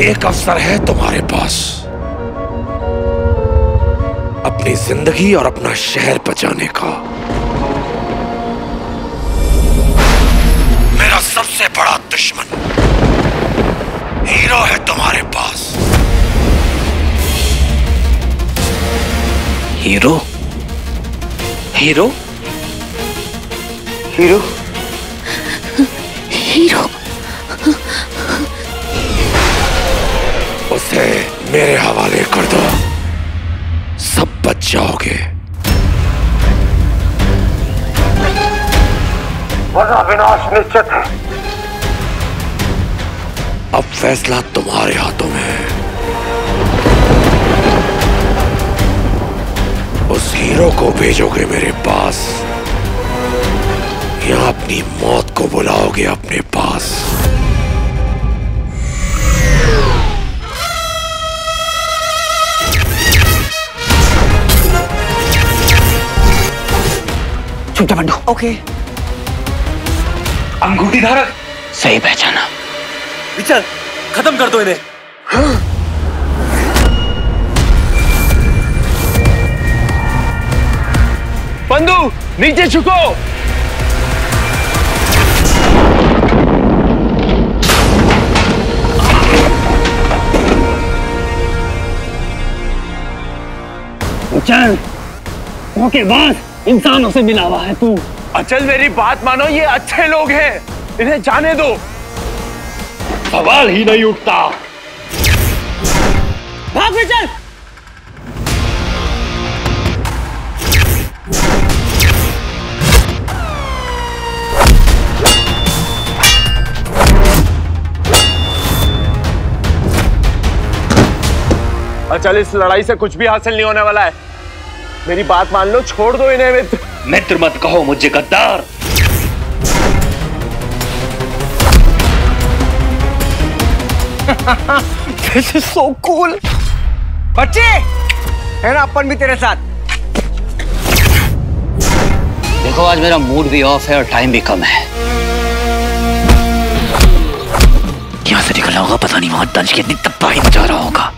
एक अवसर है तुम्हारे पास अपनी जिंदगी और अपना शहर बचाने का। मेरा सबसे बड़ा दुश्मन हीरो है तुम्हारे पास। हीरो? हीरो? हीरो? हीरो? उसे मेरे हवाले कर दो, सब बच जाओगे, वरना विनाश निश्चित है। अब फैसला तुम्हारे हाथों में है। उस हीरो को भेजोगे मेरे पास या अपनी मौत को बुलाओगे अपने पास? चुपचाप बंडू। ओके। अंगूठी धारक सही पहचाना। विचल, खत्म कर दो इन्हें। बंधु नीचे झुको। चल, ओके बस इंसानों से मिला हुआ है तू। अचल मेरी बात मानो, ये अच्छे लोग हैं, इन्हें जाने दो। सवाल ही नहीं उठता। भाग विचल। अचल इस लड़ाई से कुछ भी हासिल नहीं होने वाला है, मेरी बात मान लो, छोड़ दो इन्हें। मित्र मित्र मत कहो मुझे गद्दार। This is so cool। बच्चे है ना, अपन भी तेरे साथ। देखो आज मेरा मूड भी ऑफ है और टाइम भी कम है। यहाँ से निकलना होगा, पता नहीं वहां दंश कितनी तबाही मचा रहा होगा।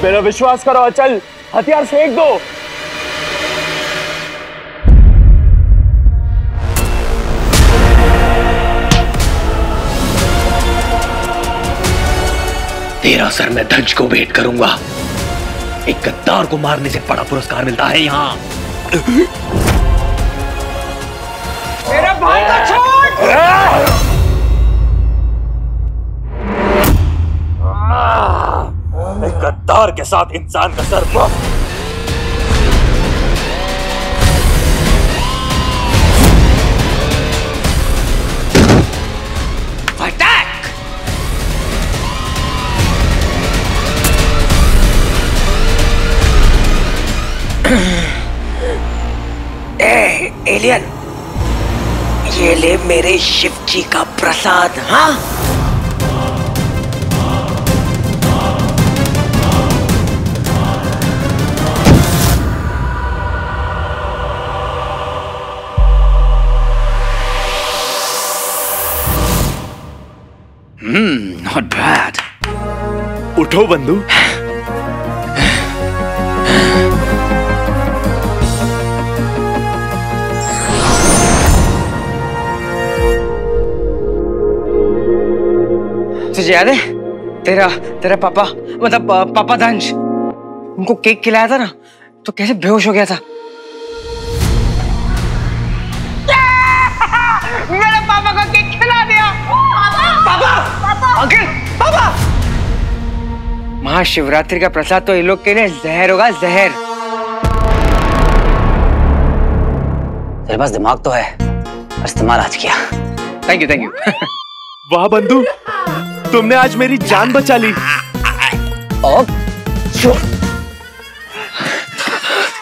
मेरा विश्वास करो अचल, हथियार फेंक दो। तेरा सर मैं दंश को भेंट करूंगा। एक गद्दार को मारने से बड़ा पुरस्कार मिलता है यहाँ। मेरा भाई को छोड़। एक गद्दार के साथ इंसान का सर एलियन, ये ले मेरे शिव जी का प्रसाद। हाँ, नॉट बैड। उठो बंधु। तुझे याद है तेरा पापा, मतलब पापा दंश, उनको केक खिलाया था ना, तो कैसे बेहोश हो गया था। मेरे पापा को केक खिला दिया। पापा अंकल, पापा। महाशिवरात्रि का प्रसाद तो इन लोग के लिए जहर होगा, जहर। तेरे पास दिमाग तो है, इस्तेमाल आज किया। Thank you thank you. वाह बंधु, तुमने आज मेरी जान बचा ली।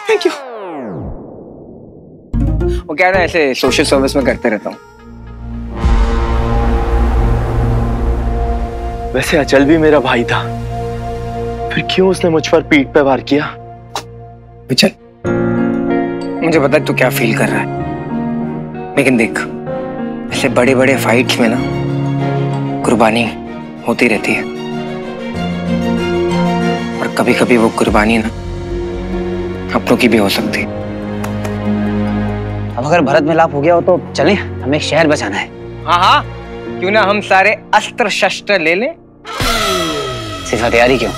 Thank you. वो क्या ना, ऐसे सोशल सर्विस में करते रहता हूँ। वैसे अचल भी मेरा भाई था, फिर क्यों उसने मुझ पर पीठ पे वार किया? विचल, मुझे पता है तू क्या फील कर रहा है, लेकिन देख, ऐसे बड़े बड़े फाइट्स में ना कुर्बानी होती रहती है, और कभी कभी वो कुर्बानी ना अपनों की भी हो सकती है। अब अगर भरत मिलाप हो गया हो तो चलें, हमें एक शहर बचाना है। हाँ हाँ, क्यों ना हम सारे अस्त्र शस्त्र ले लें। सिर्फ हथियारी क्यों,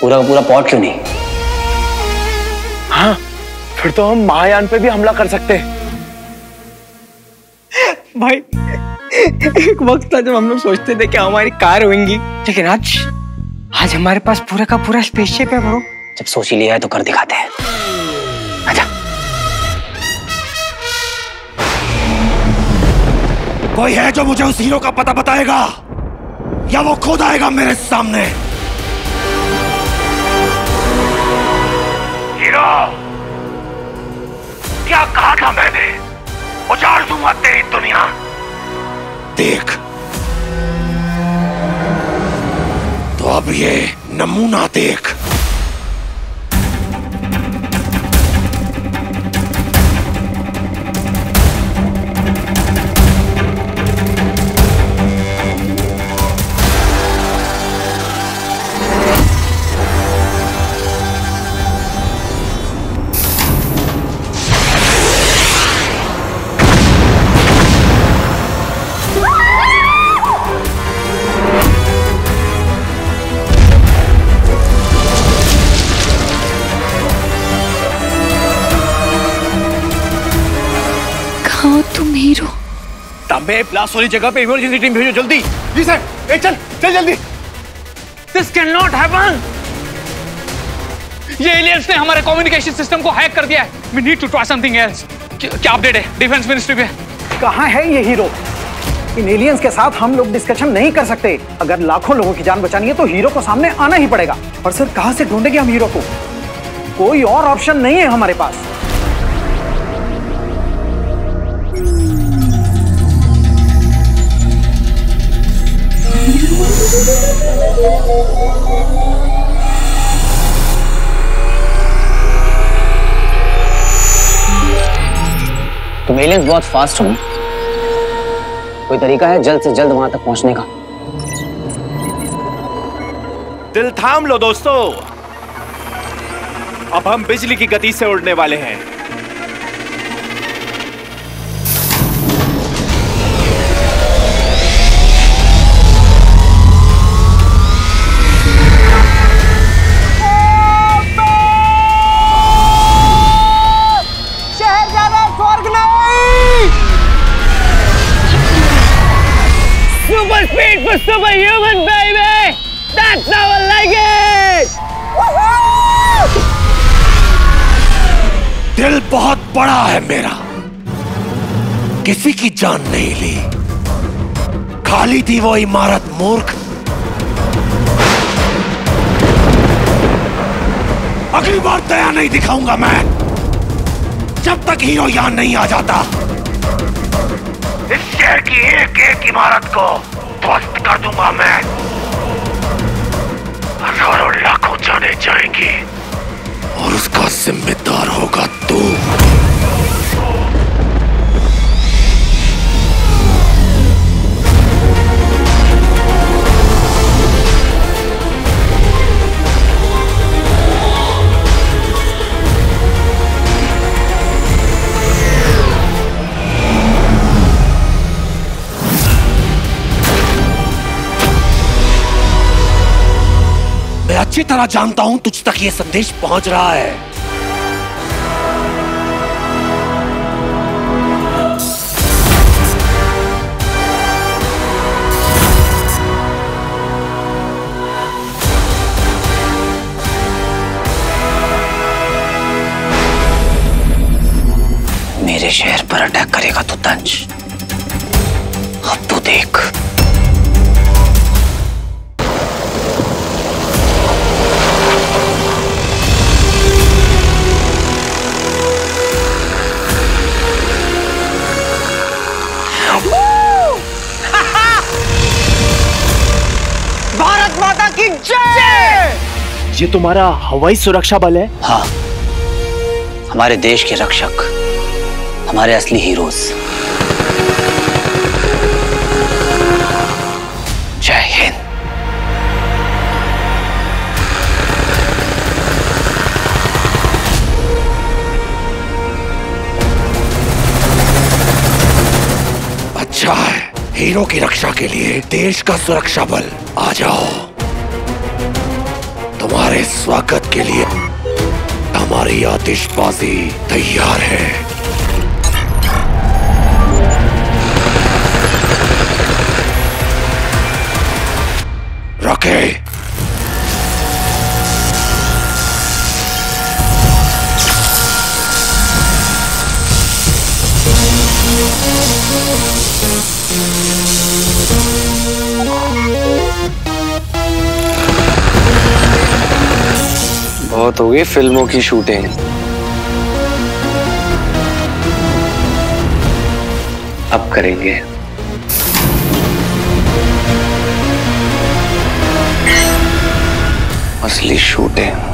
पूरा का पूरा पॉट क्यों नहीं? हाँ, फिर तो हम महायान पे भी हमला कर सकते हैं। भाई, एक वक्त था जब हम लोग सोचते थे कि हमारी कार होंगी, लेकिन आज हमारे पास पूरा का पूरा स्पेसशिप है ब्रो। जब सोच ही लिया है तो कर दिखाते हैं। आजा। कोई है जो मुझे उस हीरो का पता बताएगा, या वो खुद आएगा मेरे सामने? हीरो, क्या कहा था मैंने? उजाड़ दूंगा तेरी दुनिया। देख, तो अब ये नमूना देख। तुम हीरो? तांबे, ब्लास्ट वाली जगह पे इमरजेंसी टीम भेजो जल्दी। जी सर। ए, चल चल जल्दी। This cannot happen. ये एलियंस ने हमारे कम्युनिकेशन सिस्टम को हैक कर दिया है। We need to try something else. क्या अपडेट है डिफेंस मिनिस्ट्री पे? कहाँ है ये हीरो? इन एलियंस के साथ हम लोग डिस्कशन नहीं कर सकते। अगर लाखों लोगों की जान बचानी है तो हीरो को सामने आना ही पड़ेगा। और सर, कहाँ से ढूंढेंगे हम हीरो को? कोई और ऑप्शन नहीं है हमारे पास। तुम एलियंस बहुत फास्ट हो, कोई तरीका है जल्द से जल्द वहां तक पहुंचने का? दिल थाम लो दोस्तों, अब हम बिजली की गति से उड़ने वाले हैं। Super speed for superhuman, baby! That's how I like it! दिल बहुत बड़ा है मेरा, किसी की जान नहीं ली। खाली थी वो इमारत मूर्ख। अगली बार दया नहीं दिखाऊंगा मैं, जब तक हीरो यहां नहीं आ जाता। इस शहर की एक एक इमारत को ध्वस्त कर दूंगा मैं। हजारों लाखों जाने जाएंगी और उसका जिम्मेदार होगा तू। मैं अच्छी तरह जानता हूं तुझ तक ये संदेश पहुंच रहा है। मेरे शहर पर पर अटैक करेगा तो तंज, अब तो देख। भारत माता की जय। ये तुम्हारा हवाई सुरक्षा बल है? हाँ, हमारे देश के रक्षक, हमारे असली हीरोज। जय हिंद। अच्छा है, हीरो की रक्षा के लिए देश का सुरक्षा बल आ जाओ। तुम्हारे स्वागत के लिए हमारी आतिशबाजी तैयार है। रखे। बहुत हो गई फिल्मों की शूटिंग, अब करेंगे असली शूटिंग।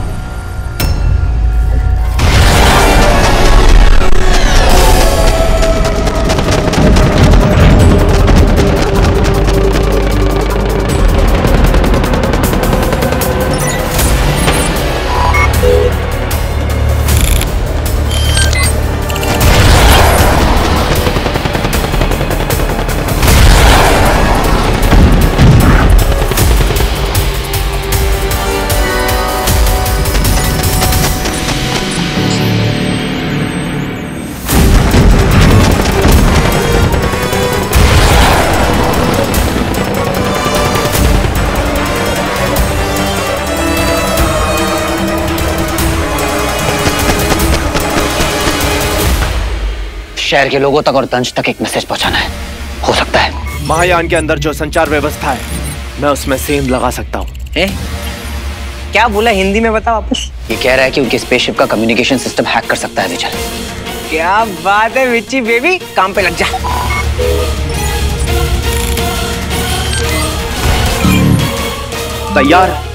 शहर के लोगों तक और तंज तक एक मैसेज पहुंचाना है। हो सकता है महायान के अंदर जो संचार व्यवस्था है मैं उसमें सेंध लगा सकता हूँ। क्या बोला, हिंदी में बता वापस। ये कह रहा है कि उनके स्पेसशिप का कम्युनिकेशन सिस्टम हैक कर सकता है विचल। क्या बात है विच्ची बेबी, काम पे लग जा। तैयार?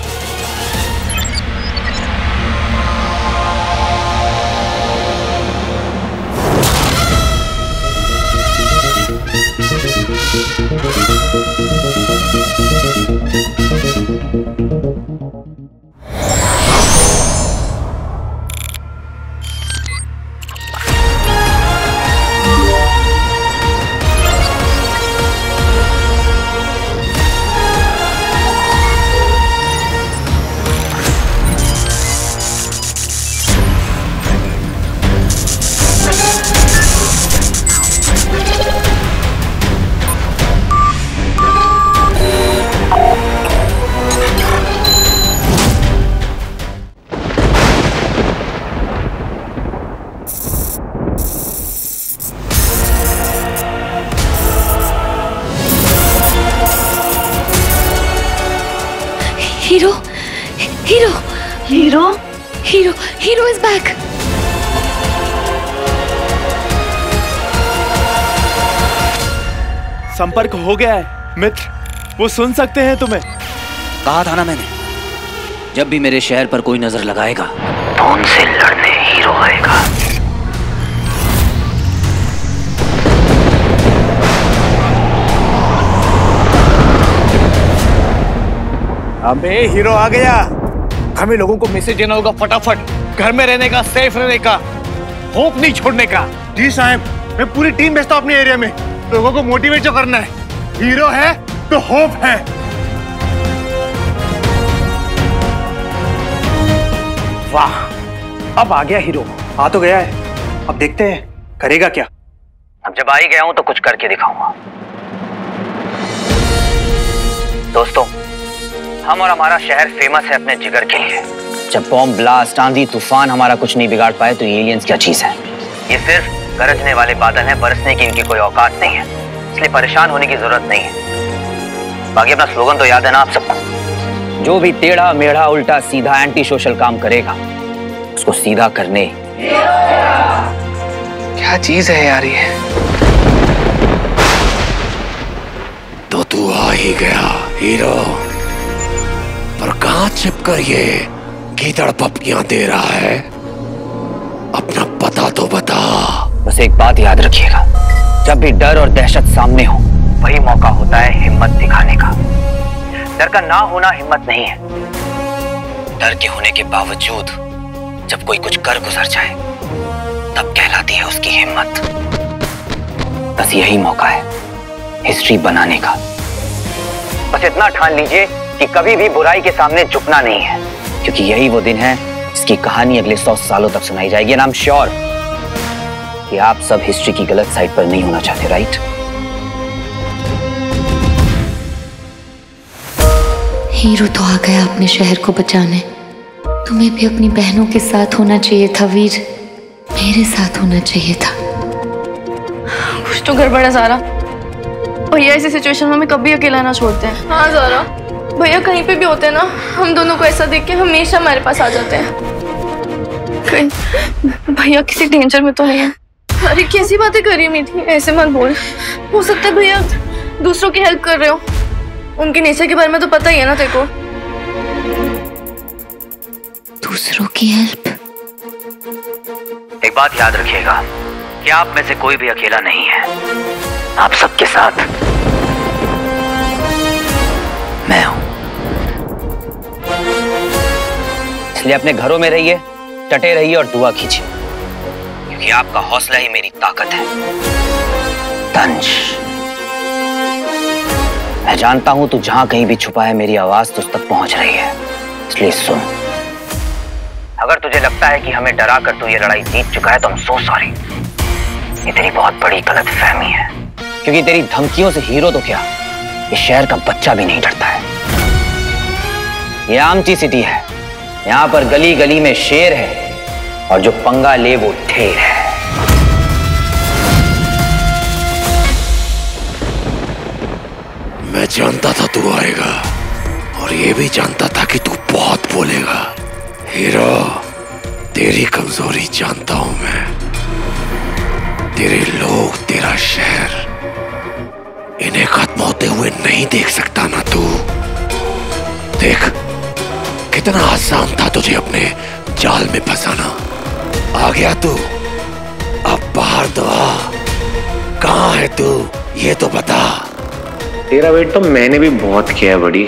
Hero, Hero, Hero, Hero, Hero is back. संपर्क हो गया है मित्र, वो सुन सकते हैं तुम्हें। कहा था ना मैंने, जब भी मेरे शहर पर कोई नजर लगाएगा तो उनसे लड़ने हीरो आएगा। अबे हीरो आ गया। हमें लोगों को मैसेज देना होगा फटाफट, घर में रहने का, सेफ रहने का, होप नहीं छोड़ने का। जी साहब, मैं पूरी टीम भेजता हूँ अपने एरिया में। लोगों को मोटिवेट जो करना है, हीरो है तो होप है। वाह, अब आ गया हीरो। आ तो गया है, अब देखते हैं करेगा क्या। अब जब आ ही गया हूं तो कुछ करके दिखाऊंगा। दोस्तों, हम और हमारा शहर फेमस है अपने जिगर के लिए। जब बॉम्ब ब्लास्ट, आंधी तूफान हमारा कुछ नहीं बिगाड़ पाए तो एलियंस क्या चीज है। ये सिर्फ गरजने वाले बादल हैं, बरसने की इनकी कोई औकात नहीं है, इसलिए परेशान होने की जरूरत नहीं है। बाकी अपना स्लोगन तो याद है ना आप सबको, जो भी टेढ़ा मेढ़ा उल्टा सीधा एंटी सोशल काम करेगा उसको सीधा करने। क्या चीज है यार ये? तो तू आ ही गया हीरो, पर कहां छिपकर ये गीदड़ पपकियां दे रहा है? अपना पता तो बता। बस एक बात याद रखिएगा, जब भी डर और दहशत सामने हो वही मौका होता है हिम्मत दिखाने का। डर का ना होना हिम्मत नहीं है, डर के होने के बावजूद जब कोई कुछ कर गुजर जाए तब कहलाती है उसकी हिम्मत। बस यही मौका है हिस्ट्री बनाने का। बस इतना ठान लीजिए कि कभी भी बुराई के सामने झुकना नहीं है, क्योंकि यही वो दिन है जिसकी कहानी अगले 100 सालों तक सुनाई जाएगी। एंड आई एम श्योर कि आप सब हिस्ट्री की गलत साइड पर नहीं होना चाहते, राइट? हीरो तो आ गया अपने शहर को बचाने। तुम्हें भी अपनी बहनों के साथ होना चाहिए था वीर, मेरे साथ होना चाहिए था। कुछ तो गड़बड़ है ज़ारा। भैया ऐसी सिचुएशन में हमें कभी अकेला ना छोड़ते हैं। हाँ ज़ारा, भैया कहीं पे भी होते हैं ना, हम दोनों को ऐसा देख के हमेशा हमारे पास आ जाते हैं। कहीं भैया किसी डेंजर में तो नहीं है? अरे कैसी बातें कर रही है मीठी, ऐसे मत बोल। हो सकता है भैया दूसरों की हेल्प कर रहे हो, उनके नेचर के बारे में तो पता ही है ना तेरे को। दूसरों की हेल्प? एक बात याद रखिएगा कि आप में से कोई भी अकेला नहीं है, आप सबके साथ मैं हूं। इसलिए अपने घरों में रहिए, डटे रहिए और दुआ कीजिए, क्योंकि आपका हौसला ही मेरी ताकत है। तंज, मैं जानता हूं तू जहां कहीं भी छुपा है मेरी आवाज तुझ तक पहुंच रही है, इसलिए सुन। अगर तुझे लगता है कि हमें डरा कर तू ये लड़ाई जीत चुका है तो I'm so sorry। ये तेरी बहुत बड़ी गलतफहमी है, क्योंकि तेरी धमकियों से हीरो तो क्या, इस शहर का बच्चा भी नहीं डरता है। ये आमची सिटी है, यहाँ पर गली गली में शेर है और जो पंगा ले वो ढेर है। मैं जानता था तू आएगा, और ये भी जानता था कि तू बहुत बोलेगा। हीरो, तेरी कमजोरी जानता हूं मैं। तेरे लोग, तेरा शहर, इन्हें खत्म होते हुए नहीं देख सकता ना तू। देख कितना आसान था तुझे अपने जाल में फंसाना। आ गया तू, अब बाहर तो आ। कहां है तू ये तो बता। तेरा वेट तो मैंने भी बहुत किया है बड़ी।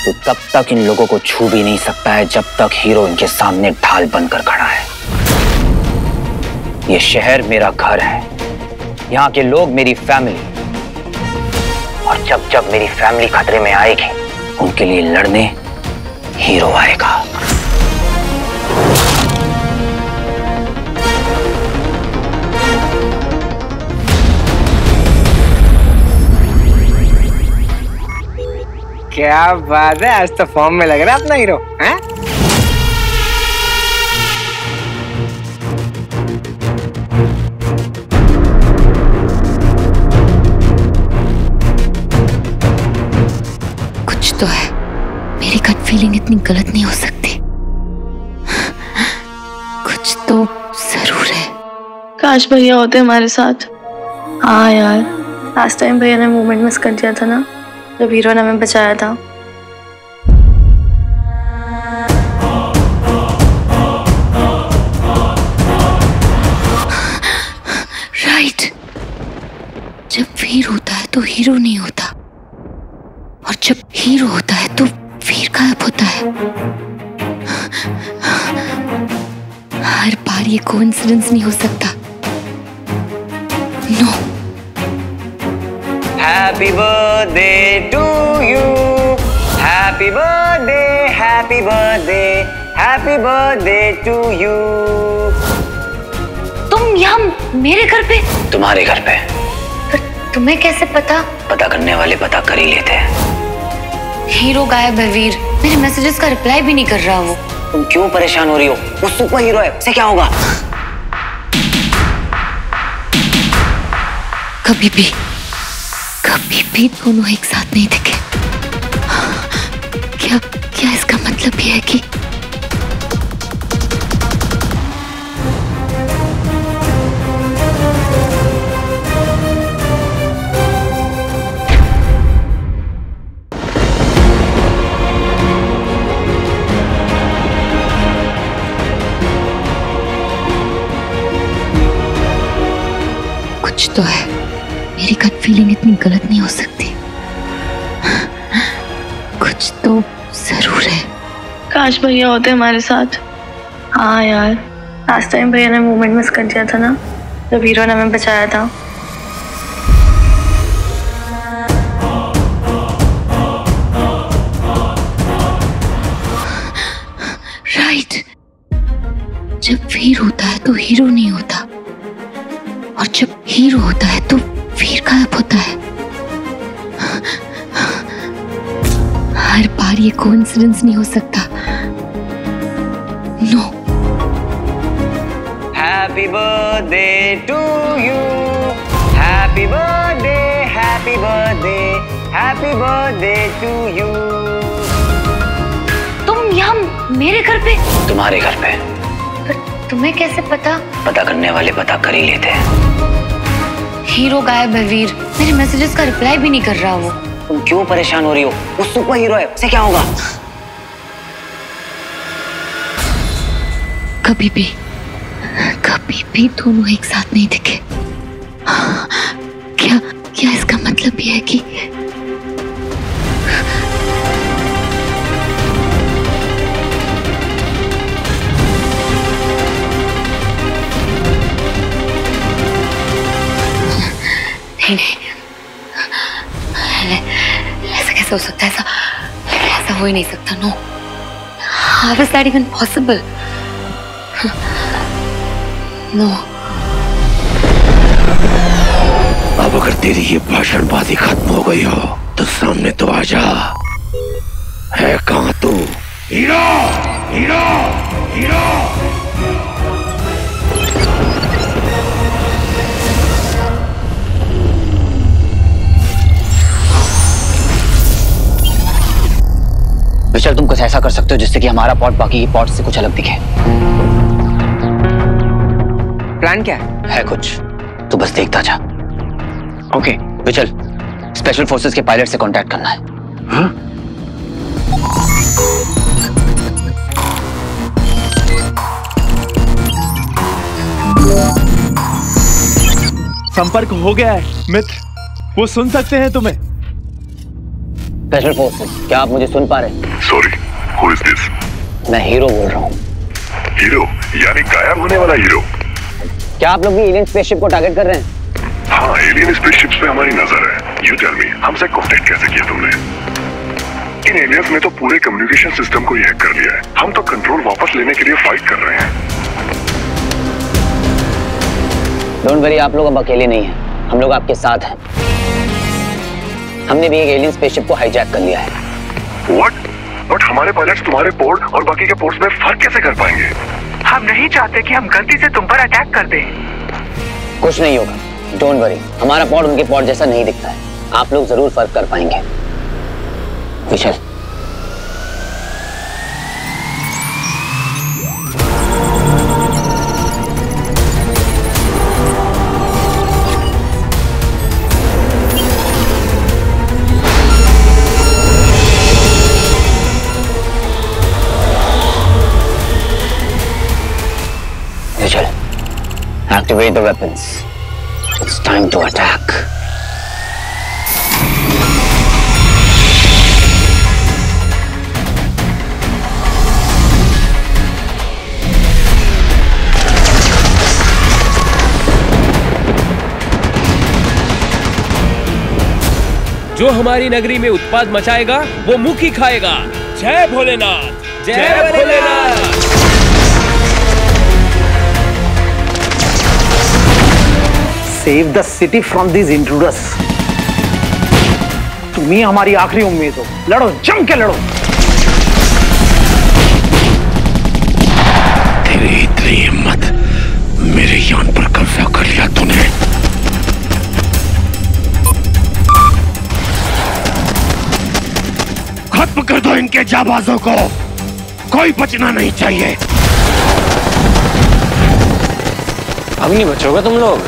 तो तब तक इन लोगों को छू भी नहीं सकता है जब तक हीरो इनके सामने ढाल बनकर खड़ा है। ये शहर मेरा घर है, यहाँ के लोग मेरी फैमिली, और जब जब मेरी फैमिली खतरे में आएगी उनके लिए लड़ने हीरो आएगा। क्या बात है, आज तो फॉर्म में लग रहा है अपना हीरो हैं? कुछ तो है, मेरी गट फीलिंग इतनी गलत नहीं हो सकती। कुछ तो जरूर है। काश भैया होते हमारे साथ। हाँ यार, लास्ट टाइम भैया ने मोमेंट मिस कर दिया था ना, जब हीरो ने हमें बचाया था। राइट, जब वीर होता है तो हीरो नहीं होता, और जब हीरो होता है तो वीर गायब होता है। हर बार ये कोइंसिडेंस नहीं हो सकता। No. Happy birthday to you, happy birthday, happy birthday, happy birthday to you। तुम यहाँ मेरे घर पे? तुम्हारे घर पे। पर तुम्हें कैसे पता? पता करने वाले पता कर ही लेते हैं। हीरो गायब है वीर, मेरे मैसेजेस का रिप्लाई भी नहीं कर रहा वो। तुम क्यों परेशान हो रही हो? वो सुपर हीरो है, उसे क्या होगा? कभी भी दोनों एक साथ नहीं दिखे। क्या इसका मतलब ये है कि कुछ तो है। मेरी गट फीलिंग इतनी गलत नहीं हो सकती। कुछ तो जरूर है। काश भैया होते हमारे साथ। हाँ यार, लास्ट टाइम भैया ने मोमेंट मिस कर दिया था ना, जब हीरो ने हमें बचाया था। राइट, जब वीर होता है तो हीरो नहीं होता, और जब हीरो होता है तो वीर गायब होता है। हर बार ये कोइंसिडेंस नहीं हो सकता। No. Happy birthday to you, happy birthday, happy birthday, happy birthday to you. तुम यहाँ मेरे घर पे? तुम्हारे घर पे। पर तुम्हें कैसे पता? पता करने वाले पता कर ही लेते हैं। हीरो गायब है वीर, मेरे मैसेजेस का रिप्लाई भी नहीं कर रहा वो। तुम क्यों परेशान हो रही हो? वो सुपर हीरो है, उसे क्या होगा? कभी भी दोनों एक साथ नहीं दिखे। क्या इसका मतलब ये है कि नहीं, ऐसा कैसे हो सकता है? ऐसा हो ही नहीं सकता। No, how is that even possible? No. अब अगर तेरी ये भाषणबाजी खत्म हो गई हो तो सामने तो आजा। है कहां तू? Hero, hero, hero. विशाल, तुम कुछ ऐसा कर सकते हो जिससे कि हमारा पॉट बाकी के पॉट से कुछ अलग दिखे। प्लान क्या है? है कुछ, तू बस देखता जा। ओके। विशाल, स्पेशल फोर्सेस के पायलट से कांटेक्ट करना है। हाँ? संपर्क हो गया है मित्र, वो सुन सकते हैं तुम्हें। स्पेशल फोर्सेस, क्या आप मुझे सुन पा रहे हैं? Sorry, who is this? मैं हीरो बोल रहा हूँ। हीरो यानी गायब होने वाला हीरो? क्या आप लोग भी एलियन स्पेसशिप को टारगेट कर रहे हैं? हाँ, एलियन स्पेसशिप्स पे हमारी नजर है। यू टेल मी, हमसे कांटेक्ट कैसे किया तुमने? इन एलियंस ने तो पूरे कम्युनिकेशन सिस्टम को हैक कर लिया है। हम तो कंट्रोल वापस लेने के लिए फाइट कर रहे हैं। डोंट वरी, आप लोग अब अकेले नहीं हैं, हम लोग आपके साथ हैं। हमने भी एक एलियन स्पेसशिप को हाईजैक कर लिया है। व्हाट? बट हमारे पायलट्स तुम्हारे पोर्ट और बाकी के पोर्ट्स में फर्क कैसे कर पाएंगे? हम नहीं चाहते कि हम गलती से तुम पर अटैक कर दें। कुछ नहीं होगा, डोंट वरी। हमारा पॉड उनके पॉड जैसा नहीं दिखता है, आप लोग जरूर फर्क कर पाएंगे। विशाल, activate the weapons. It's time to attack. जो हमारी नगरी में उत्पाद मचाएगा वो मुख ही खाएगा। जय भोलेनाथ, जय Bholenath. Save the city from these intruders. तुम ही हमारी आखिरी उम्मीद हो। लड़ो, जम के लड़ो। मेरे यान पर कब्जा कर लिया तूने। खत्म कर दो इनके जाबाजों को, कोई बचना नहीं चाहिए। अब नहीं बचोगे तुम लोग।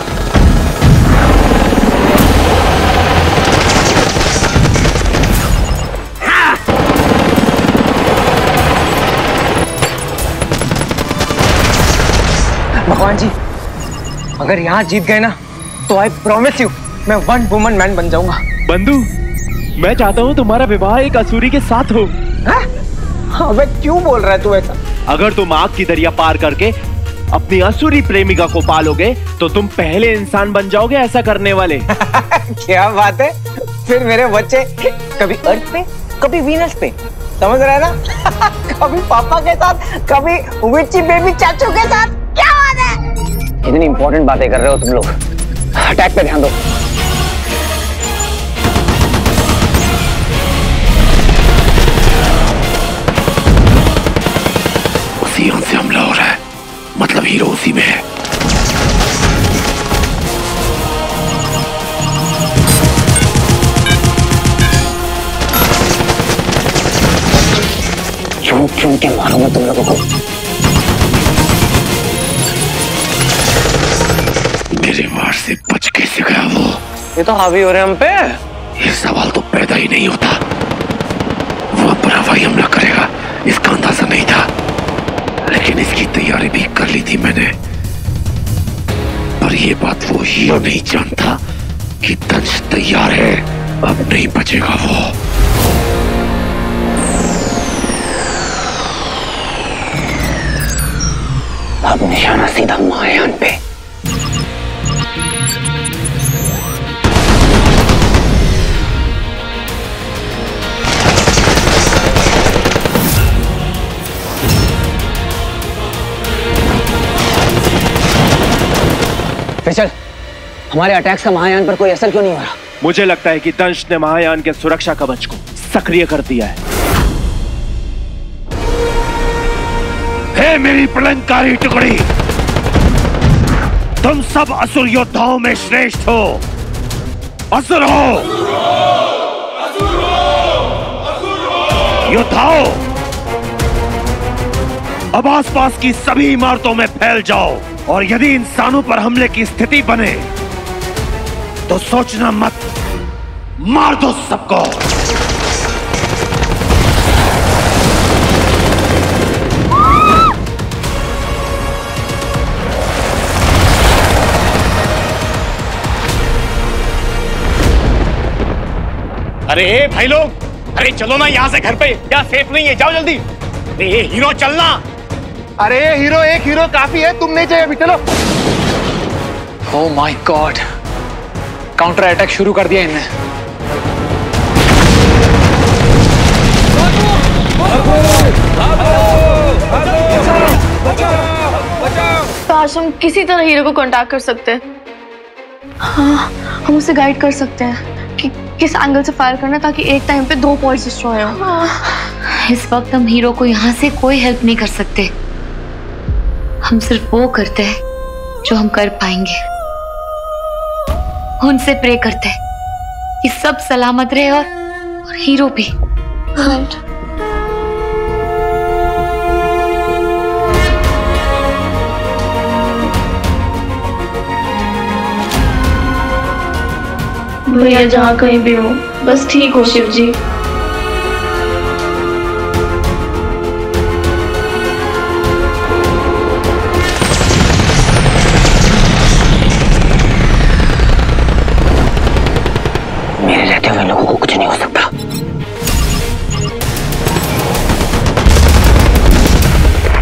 भगवान जी, अगर यहाँ जीत गए ना तो आई प्रॉमिस यू मैं वन वुमन मैन बन जाऊंगा। बंधु, मैं चाहता हूँ तुम्हारा विवाह एक असुरी के साथ हो। अबे क्यों बोल रहा है तू ऐसा? अगर तुम आग की दरिया पार करके अपनी असुरी प्रेमिका को पालोगे तो तुम पहले इंसान बन जाओगे ऐसा करने वाले। क्या बात है, फिर मेरे बच्चे कभी अर्थ पे कभी वीनस पे, समझ रहा है ना? कभी पापा के साथ कभी विची बेबी चाचू के साथ। क्या बात है? इतनी इंपॉर्टेंट बातें कर रहे हो तुम लोग, अटैक पे ध्यान दो। उसी यान से हमला हो रहा है, मतलब हीरो उसी में है। चुन चुन के मारूंगा तुम लोगों को। मेरे वार से बच कैसे गया वो? ये तो हावी हो रहे हैं हम पे। ये सवाल तो पैदा ही नहीं होता। वो अपना हवाई हमला करेगा इसका अंदाजा नहीं था, लेकिन इसकी तैयारी भी कर ली थी मैंने। पर ये बात वो हीरो नहीं जानता कि दंश तैयार है, अब नहीं बचेगा वो। अब निशाना सीधा महायान पे। चल, हमारे अटैक्स का महायान पर कोई असर क्यों नहीं हो रहा? मुझे लगता है कि दंश ने महायान के सुरक्षा कवच को सक्रिय कर दिया है। हे मेरी प्रलंकारी टुकड़ी, तुम सब असुर योद्धाओं में श्रेष्ठ हो। असुर हो, योद्धाओं, अब आसपास की सभी इमारतों में फैल जाओ, और यदि इंसानों पर हमले की स्थिति बने तो सोचना मत, मार दो सबको। अरे भाई लोग, अरे चलो ना यहाँ से घर पे, यहाँ सेफ नहीं है, जाओ जल्दी। अरे हीरो चलना। अरे हीरो, एक हीरो काफी है, तुम नहीं चाहिए अभी, चलो। Oh my God, counter attack शुरू कर दिया इनने। काश हम किसी तरह हीरो को कांटेक्ट कर सकते हैं। हाँ, हम उसे गाइड कर सकते हैं कि किस एंगल से फायर करना, ताकि एक टाइम पे 2 पॉइंट्स डिस्ट्रॉय हो। इस वक्त हम हीरो को यहाँ से कोई हेल्प नहीं कर सकते। हम सिर्फ वो करते हैं जो हम कर पाएंगे। उनसे प्रे करते हैं कि सब सलामत रहे और हीरो भी। राइट। भैया जहाँ कहीं भी हो, बस ठीक हो शिव जी। मेरे रहते हुए लोगों को कुछ नहीं हो सकता।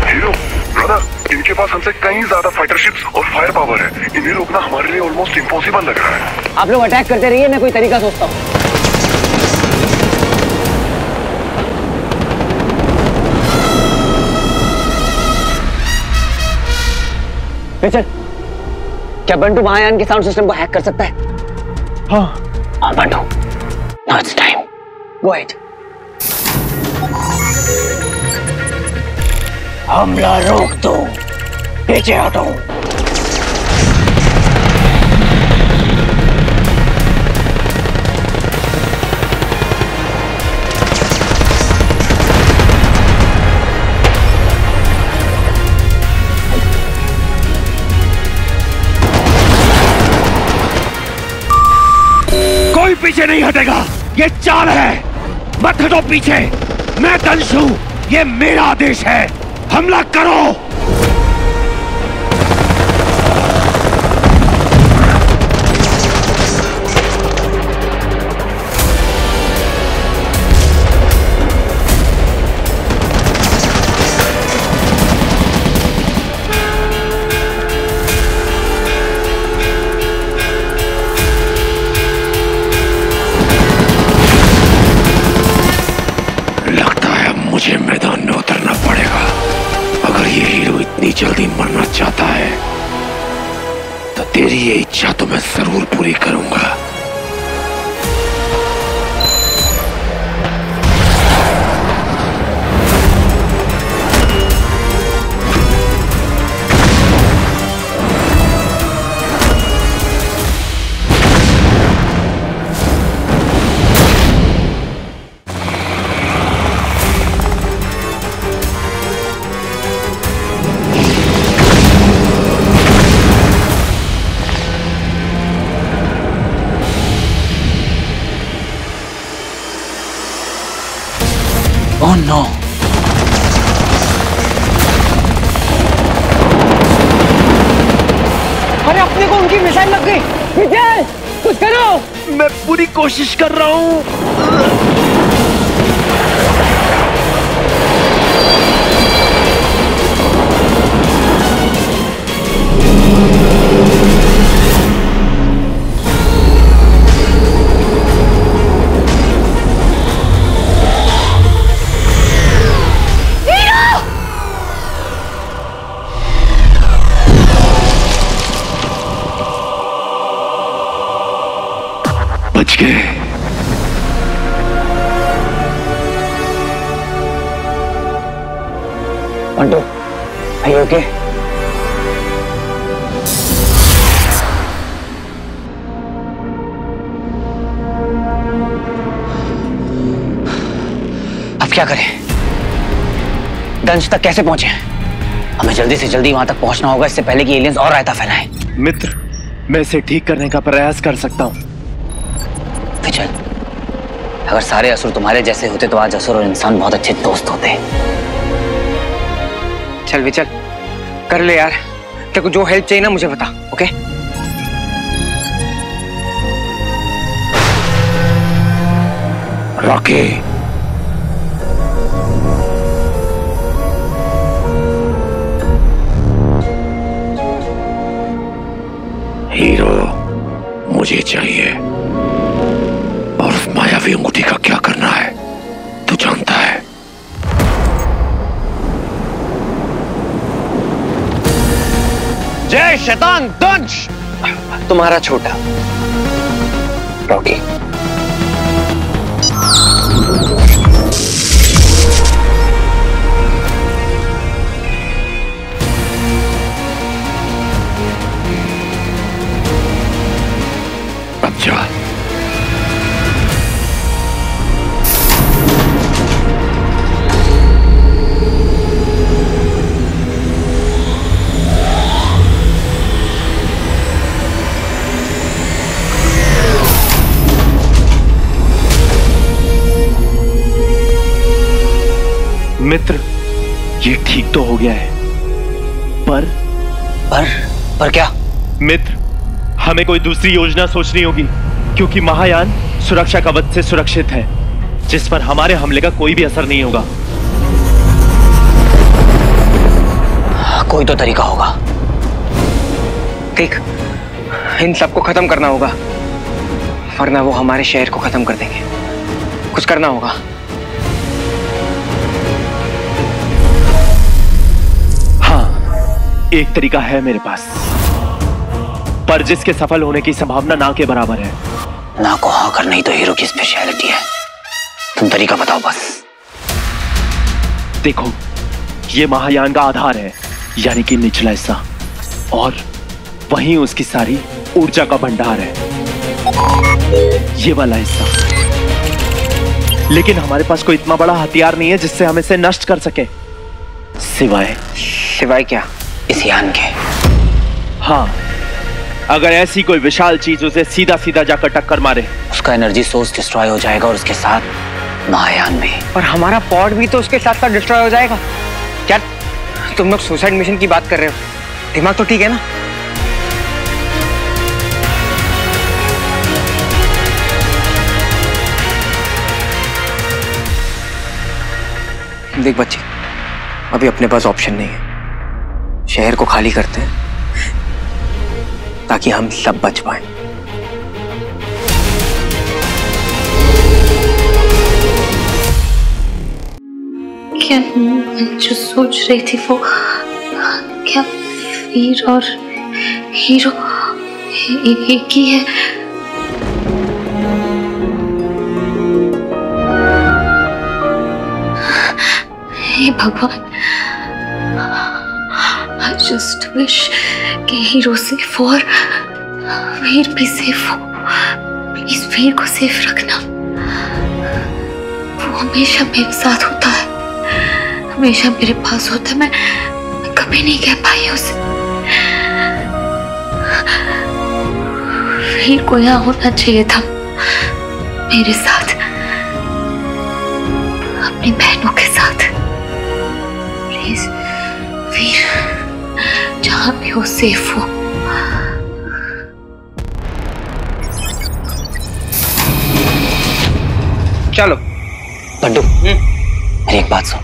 हीरो, ब्रदर, इनके पास हमसे कहीं ज्यादा फाइटर शिप्स और फायर पावर है। इन्हें रोकना हमारे लिए ऑलमोस्ट इम्पॉसिबल लग रहा है। आप लोग अटैक करते रहिए, मैं कोई तरीका सोचता हूँ। रिचर्ड, क्या बंटू महायान के साउंड सिस्टम को हैक कर सकता है? हाँ Bantu, now it's time, go ahead. हमला रोक दो, पीछे हटो। कोई पीछे नहीं हटेगा। ये चाल है, मत हटो पीछे। मैं दंश हूं, ये मेरा आदेश है। हमला करो। मुझे मैदान में उतरना पड़ेगा। अगर ये हीरो इतनी जल्दी मरना चाहता है तो तेरी ये इच्छा तो मैं जरूर पूरी करूंगा। Oh no! अरे अपने को उनकी मिसाइल लग गई। विजय कुछ करो। मैं पूरी कोशिश कर रहा हूं। बच गए। Mantu, are you okay? अब क्या करें? दंश तक कैसे पहुंचे? हमें जल्दी से जल्दी वहां तक पहुंचना होगा, इससे पहले कि एलियंस और रायता फैलाएं। मित्र, मैं इसे ठीक करने का प्रयास कर सकता हूं। विचल, अगर सारे असुर तुम्हारे जैसे होते तो आज असुर और इंसान बहुत अच्छे दोस्त होते। चल विचल, कर ले यार। तेरे को जो हेल्प चाहिए ना मुझे बता, ओके? रॉकी, हीरो मुझे चाहिए। और उस मायावी अंगूठी का क्या करना है तू जानता है। जय शैतान दंश। तुम्हारा छोटा रॉकी। अब जा। मित्र, ये ठीक तो हो गया है, पर क्या? मित्र, हमें कोई दूसरी योजना सोचनी होगी, क्योंकि महायान सुरक्षा कवच से सुरक्षित है, जिस पर हमारे हमले का कोई भी असर नहीं होगा। कोई तो तरीका होगा। देख, इन सबको खत्म करना होगा, वरना वो हमारे शहर को खत्म कर देंगे। कुछ करना होगा। एक तरीका है मेरे पास, पर जिसके सफल होने की संभावना ना के बराबर है। ना को हाँ करना ही तो हीरो की स्पेशलिटी है। तुम तरीका बताओ बस। देखो, ये महायान का आधार है, यानी कि निचला हिस्सा, और वहीं उसकी सारी ऊर्जा का भंडार है, ये वाला हिस्सा। लेकिन हमारे पास कोई इतना बड़ा हथियार नहीं है जिससे हम इसे नष्ट कर सके, सिवाय क्या? इस यान के। हाँ, अगर ऐसी कोई विशाल चीज उसे सीधा सीधा जाकर टक्कर मारे, उसका एनर्जी सोर्स डिस्ट्रॉय हो जाएगा और उसके साथ महायान भी। और हमारा पॉड भी तो उसके साथ साथ डिस्ट्रॉय हो जाएगा। क्या तुम लोग सुसाइड मिशन की बात कर रहे हो? दिमाग तो ठीक है ना? देख बच्चे, अभी अपने पास ऑप्शन नहीं है। शहर को खाली करते हैं ताकि हम सब बच पाए। क्या मैं जो सोच रही थी वो क्या वीर और हीरो एक ही है? हे भगवान, I just wish कि हीरो सेफ हो और वीर भी सेफ हो। प्लीज वीर को सेफ रखना। वो हमेशा मेरे साथ होता है, हमेशा मेरे पास होता है। मैं कभी नहीं कह पाई उसे। वीर को यहाँ होना चाहिए था मेरे साथ, अपनी बहनों के साथ। प्लीज वीर जहां भी हो सेफ हो। चलो बड्डू, मेरी एक बात सुन।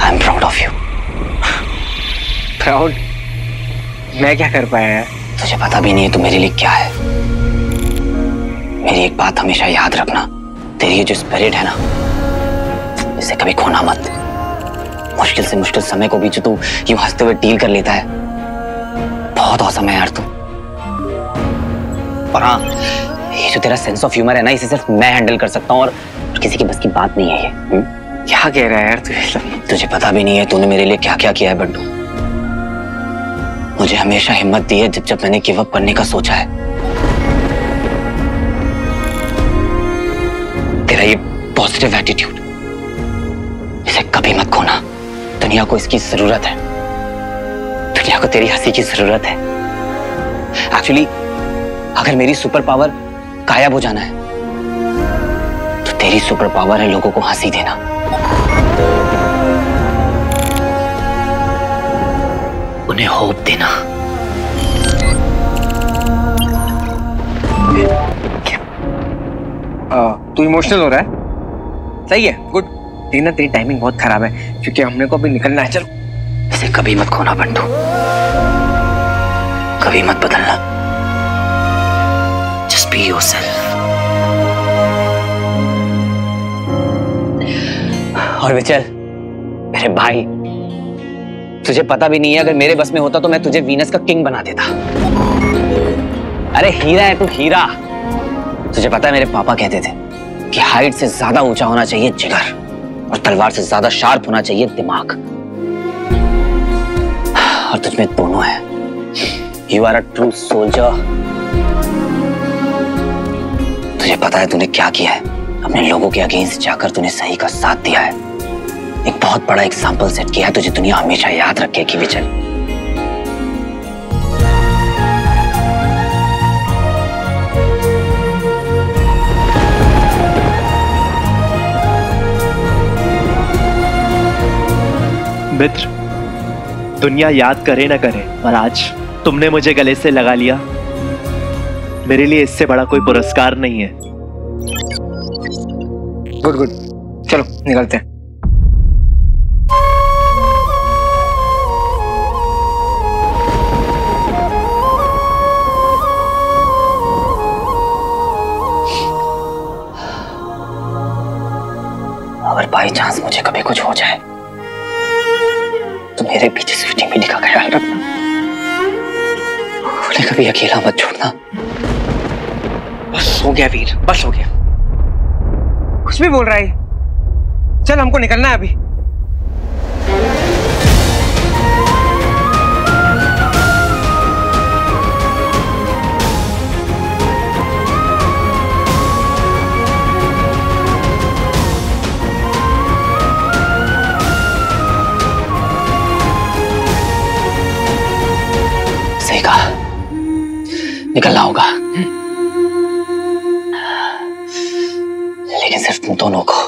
I am proud of you. Proud? मैं क्या कर पाया यार? तुझे पता भी नहीं है तू मेरे लिए क्या है। मेरी एक बात हमेशा याद रखना, तेरी ये जो स्पिरिट है ना, इसे कभी खोना मत। मुश्किल से मुश्किल समय को भी जो तू यूं हंसते हुए डील कर लेता है, बहुत औसम है यार तू। और हाँ, ये जो तेरा सेंस ऑफ ह्यूमर है ना, इसे सिर्फ मैं हैंडल कर सकता हूँ और किसी की बस की बात नहीं है ये। क्या कह रहा है यार तू? तुझे पता भी नहीं है तूने मेरे लिए क्या क्या किया है बड्डू। मुझे हमेशा हिम्मत दी है जब मैंने गिव अप करने का सोचा है। तेरा ये पॉजिटिव एटीट्यूड, इसे कभी मत खोना। दुनिया को इसकी जरूरत है। दुनिया को तेरी हंसी की जरूरत है। एक्चुअली अगर मेरी सुपर पावर गायब हो जाना है तो तेरी सुपर पावर है लोगों को हंसी देना। उन्हें होप देना। तू इमोशनल हो रहा है? सही है, गुड। लेकिन तेरी टाइमिंग बहुत खराब है क्योंकि हमने को अभी निकलना है। चलो, इसे कभी मत खोना बंटू, कभी मत बदलना। Just be yourself। और विचल मेरे भाई, तुझे पता भी नहीं है, अगर मेरे बस में होता तो मैं तुझे वीनस का किंग बना देता। अरे हीरा है तू, हीरा। तुझे पता है मेरे पापा कहते थे कि हाइट से ज्यादा ऊंचा होना चाहिए जिगर और तलवार से ज्यादा शार्प होना चाहिए दिमाग। और तुझमें दोनों है। You are a true soldier. तुझे पता है तूने क्या किया है? अपने लोगों के अगेंस्ट जाकर तूने सही का साथ दिया है। एक बहुत बड़ा एग्जाम्पल सेट किया है। तुझे दुनिया हमेशा याद रखेगी विचल। मित्र, दुनिया याद करे ना करे, पर आज तुमने मुझे गले से लगा लिया। मेरे लिए इससे बड़ा कोई पुरस्कार नहीं है। गुड गुड, चलो निकलते हैं। अगर बाई चांस मुझे कभी कुछ हो जाए तो मेरे पीछे स्वीटी मिनी का ख्याल रखना। उन्हें कभी अकेला मत छोड़ना। बस हो गया वीर, बस हो गया। कुछ भी बोल रहा है। चल, हमको निकलना है अभी। निकलना होगा, लेकिन सिर्फ तुम दोनों को।